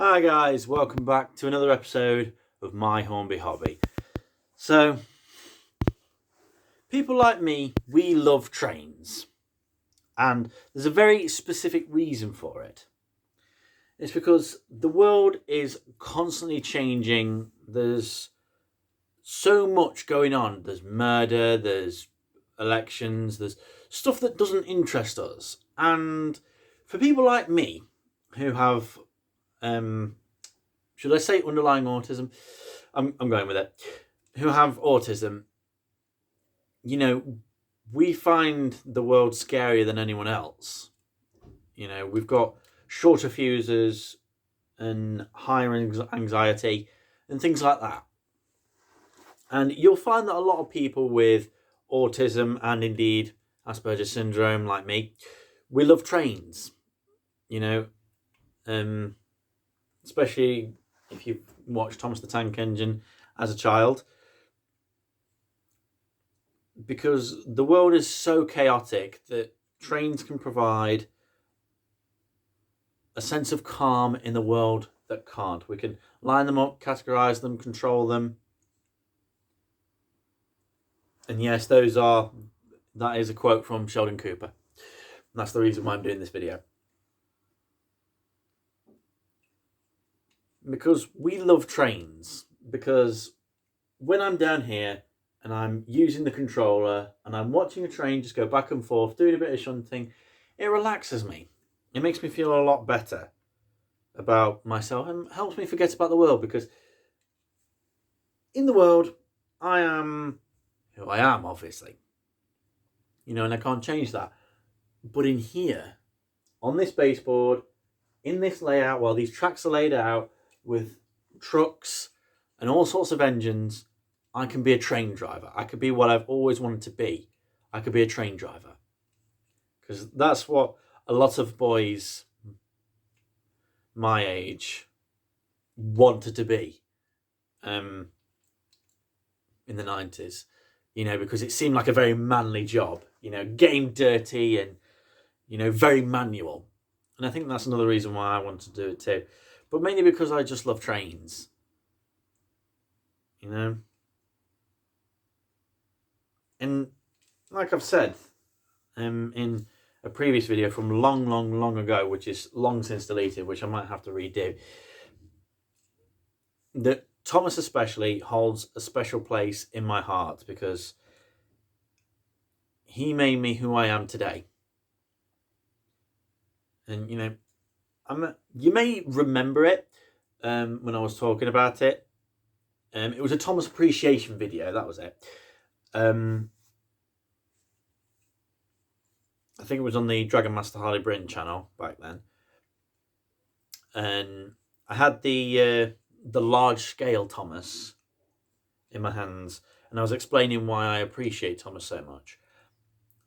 Hi guys, welcome back to another episode of my Hornby hobby. So, people like me, we love trains. And there's a very specific reason for it. It's because the world is constantly changing. There's so much going on. There's murder, there's elections, there's stuff that doesn't interest us. And for people like me, who have should I say underlying autism? I'm going with it. Who have autism, we find the world scarier than anyone else. We've got shorter fuses and higher anxiety and things like that. And you'll find that a lot of people with autism and indeed Asperger's syndrome, like me, we love trains. Especially if you've watched Thomas the Tank Engine as a child, because the world is so chaotic that trains can provide a sense of calm in the world that can't. We can line them up, categorize them, control them. And yes, that is a quote from Sheldon Cooper. And that's the reason why I'm doing this video. Because we love trains. Because when I'm down here and I'm using the controller and I'm watching a train just go back and forth, doing a bit of shunting, it relaxes me. It makes me feel a lot better about myself and helps me forget about the world, because in the world, I am who I am, obviously. And I can't change that. But in here, on this baseboard, in this layout, while these tracks are laid out with trucks and all sorts of engines, I can be a train driver. I could be what I've always wanted to be. I could be a train driver. Because that's what a lot of boys my age wanted to be in the 90s. Because it seemed like a very manly job. Getting dirty and, very manual. And I think that's another reason why I want to do it too. But mainly because I just love trains. And like I've said in a previous video from long ago, which is long since deleted, which I might have to redo, that Thomas especially holds a special place in my heart because he made me who I am today. And, you may remember it when I was talking about it. It was a Thomas appreciation video, that was it. I think it was on the Dragon Master Harley Bryn channel back then. And I had the large scale Thomas in my hands, and I was explaining why I appreciate Thomas so much.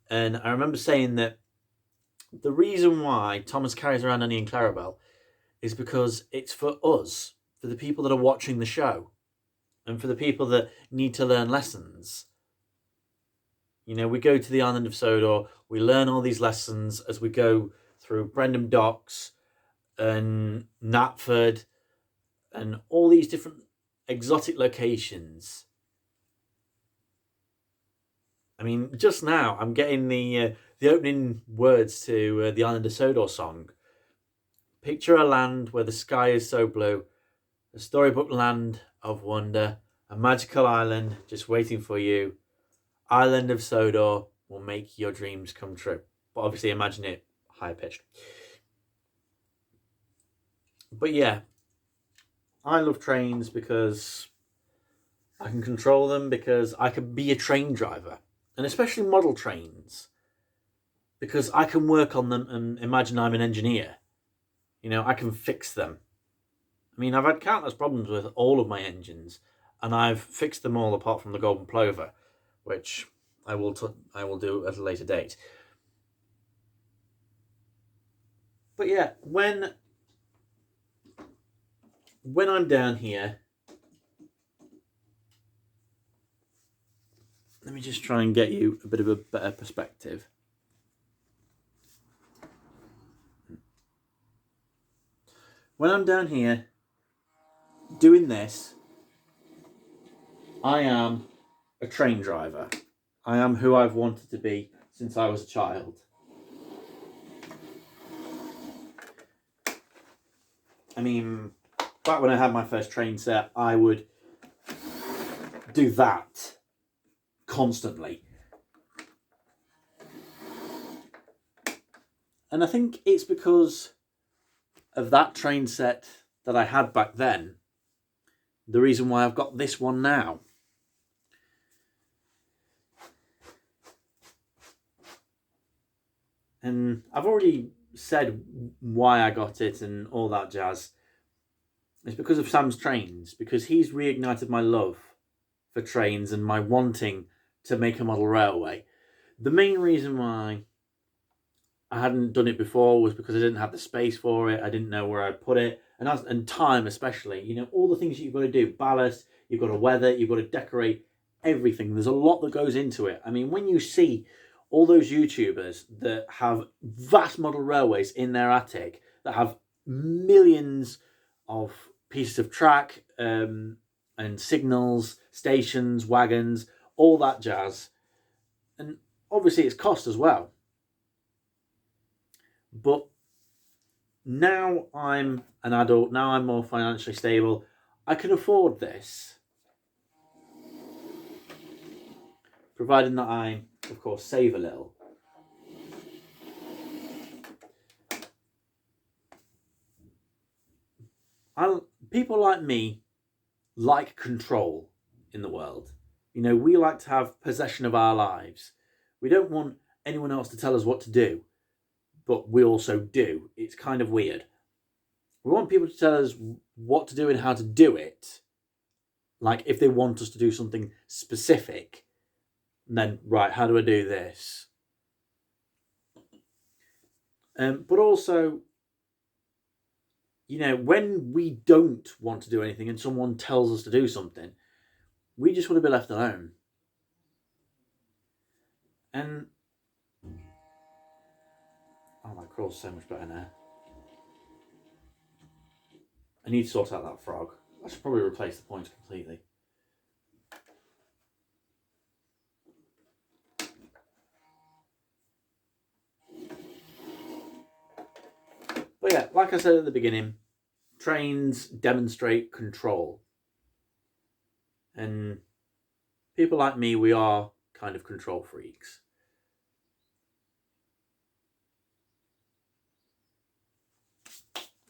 And I remember saying that the reason why Thomas carries around Annie and Clarabelle is because it's for us, for the people that are watching the show, and for the people that need to learn lessons. We go to the island of Sodor, we learn all these lessons as we go through Brendam Docks and Knapford and all these different exotic locations. I mean, just now I'm getting the opening words to the Island of Sodor song. Picture a land where the sky is so blue, a storybook land of wonder, a magical island just waiting for you. Island of Sodor will make your dreams come true. But obviously imagine it high pitched. But yeah, I love trains because I can control them, because I can be a train driver. And especially model trains, because I can work on them and imagine I'm an engineer. I can fix them. I mean, I've had countless problems with all of my engines, and I've fixed them all apart from the Golden Plover, which I will do at a later date. But yeah, when I'm down here, let me just try and get you a bit of a better perspective. when I'm down here doing this, I am a train driver. I am who I've wanted to be since I was a child. I mean, back when I had my first train set, I would do that constantly. And I think it's because of that train set that I had back then, the reason why I've got this one now. And I've already said why I got it and all that jazz. It's because of Sam's trains, because he's reignited my love for trains and my wanting to make a model railway. The main reason why I hadn't done it before was because I didn't have the space for it. I didn't know where I'd put it. And time especially. You know, all the things that you've got to do. Ballast, you've got to weather, you've got to decorate, everything. There's a lot that goes into it. I mean, when you see all those YouTubers that have vast model railways in their attic, that have millions of pieces of track and signals, stations, wagons, all that jazz. And obviously it's cost as well. But now I'm an adult, now I'm more financially stable, I can afford this. Providing that I, of course, save a little. People like me like control in the world. You know, we like to have possession of our lives. We don't want anyone else to tell us what to do, but we also do. It's kind of weird. We want people to tell us what to do and how to do it. Like if they want us to do something specific, then, right, how do I do this? But also, you know, when we don't want to do anything and someone tells us to do something, we just want to be left alone. And oh, my crawl's so much better now. I need to sort out that frog. I should probably replace the points completely. But yeah, like I said at the beginning, trains demonstrate control. And people like me, we are kind of control freaks.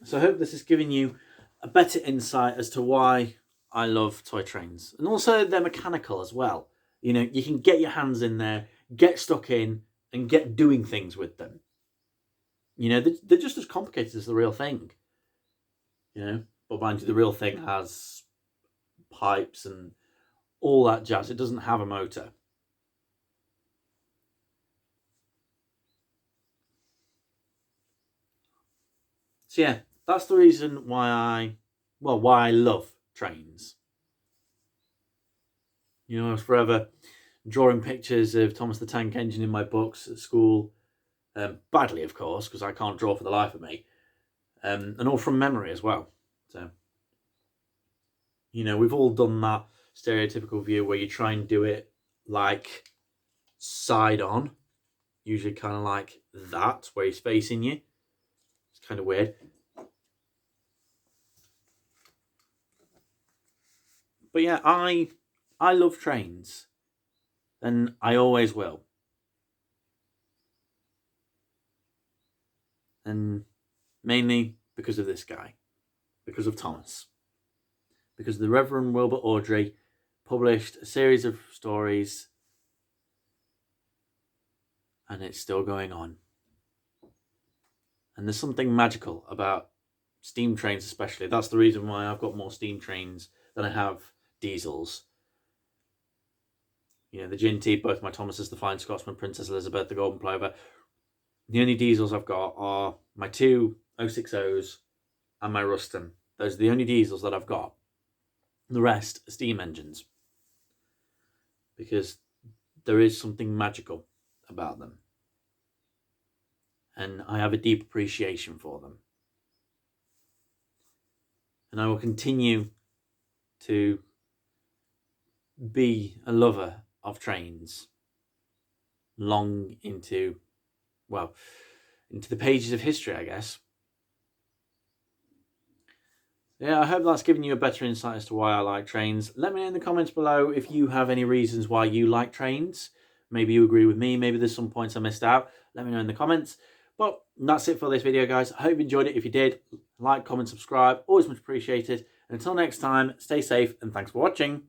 So I hope this has given you a better insight as to why I love toy trains. And also they're mechanical as well. You know, you can get your hands in there, get stuck in, and get doing things with them. You know, they're just as complicated as the real thing. You know, but mind you, the real thing has pipes and all that jazz. It doesn't have a motor. So yeah, that's the reason why I love trains. You know, I was forever drawing pictures of Thomas the Tank Engine in my books at school. Badly, of course, because I can't draw for the life of me. And all from memory as well. So, you know, we've all done that stereotypical view where you try and do it like side on. Usually kind of like that, where he's facing you. It's kind of weird. But yeah, I love trains. And I always will. And mainly because of this guy. Because of Thomas. Because the Reverend Wilbur Awdry published a series of stories and it's still going on. And there's something magical about steam trains especially. That's the reason why I've got more steam trains than I have diesels. You know, the Ginty, both my Thomases, the Flying Scotsman, Princess Elizabeth, the Golden Plover. The only diesels I've got are my two 060s and my Ruston. Those are the only diesels that I've got. The rest are steam engines. Because there is something magical about them. And I have a deep appreciation for them. and I will continue to be a lover of trains long into the pages of history, I guess. Yeah, I hope that's given you a better insight as to why I like trains. Let me know in the comments below if you have any reasons why you like trains. Maybe you agree with me, maybe there's some points I missed out. Let me know in the comments. But that's it for this video, guys. I hope you enjoyed it. If you did, like, comment, subscribe. Always much appreciated. And until next time, stay safe and thanks for watching.